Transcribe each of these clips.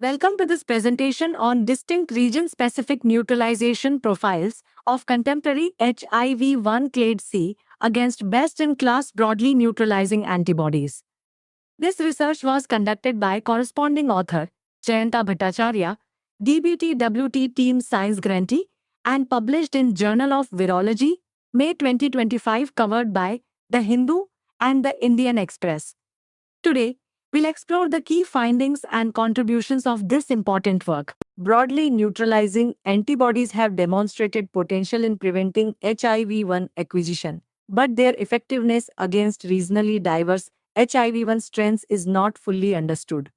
Welcome to this presentation on distinct region-specific neutralization profiles of contemporary HIV-1 clade C against best-in-class broadly neutralizing antibodies. This research was conducted by corresponding author Jayanta Bhattacharya, DBT-WT Team Science Grantee, and published in Journal of Virology, May 2025, covered by The Hindu and the Indian Express. Today, we'll explore the key findings and contributions of this important work. Broadly neutralizing antibodies have demonstrated potential in preventing HIV-1 acquisition, but their effectiveness against regionally diverse HIV-1 strains is not fully understood.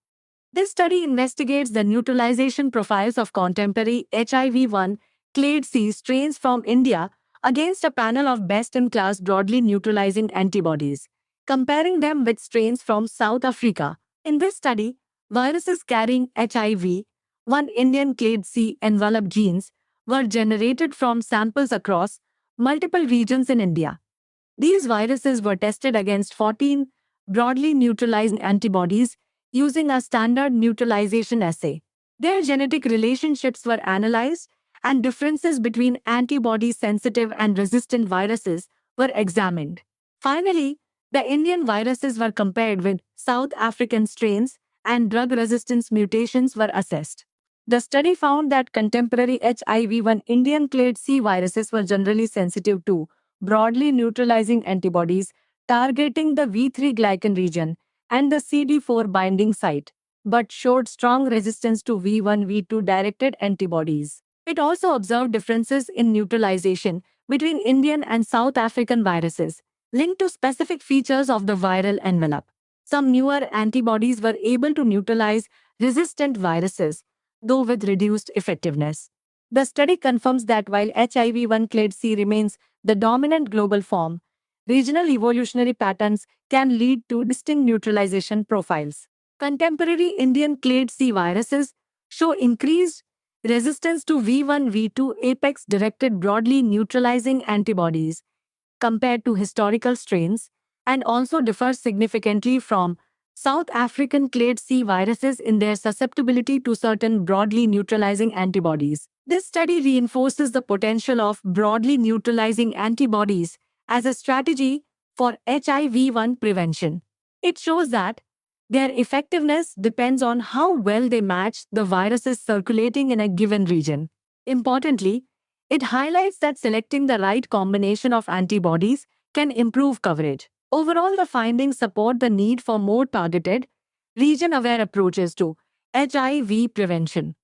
This study investigates the neutralization profiles of contemporary HIV-1 clade C strains from India against a panel of best-in-class broadly neutralizing antibodies, comparing them with strains from South Africa. In this study, viruses carrying HIV-1 Indian clade C enveloped genes were generated from samples across multiple regions in India. These viruses were tested against 14 broadly neutralized antibodies using a standard neutralization assay. Their genetic relationships were analyzed, and differences between antibody-sensitive and resistant viruses were examined. Finally, the Indian viruses were compared with South African strains, and drug resistance mutations were assessed. The study found that contemporary HIV-1 Indian clade C viruses were generally sensitive to broadly neutralizing antibodies targeting the V3 glycan region and the CD4 binding site, but showed strong resistance to V1 V2 directed antibodies. It also observed differences in neutralization between Indian and South African viruses, linked to specific features of the viral envelope. Some newer antibodies were able to neutralize resistant viruses, though with reduced effectiveness. The study confirms that while HIV-1 clade C remains the dominant global form, regional evolutionary patterns can lead to distinct neutralization profiles. Contemporary Indian clade C viruses show increased resistance to V1 V2 apex directed broadly neutralizing antibodies compared to historical strains, and also differ significantly from South African clade C viruses in their susceptibility to certain broadly neutralizing antibodies. This study reinforces the potential of broadly neutralizing antibodies as a strategy for HIV-1 prevention. It shows that their effectiveness depends on how well they match the viruses circulating in a given region. Importantly, it highlights that selecting the right combination of antibodies can improve coverage. Overall, the findings support the need for more targeted, region-aware approaches to HIV prevention.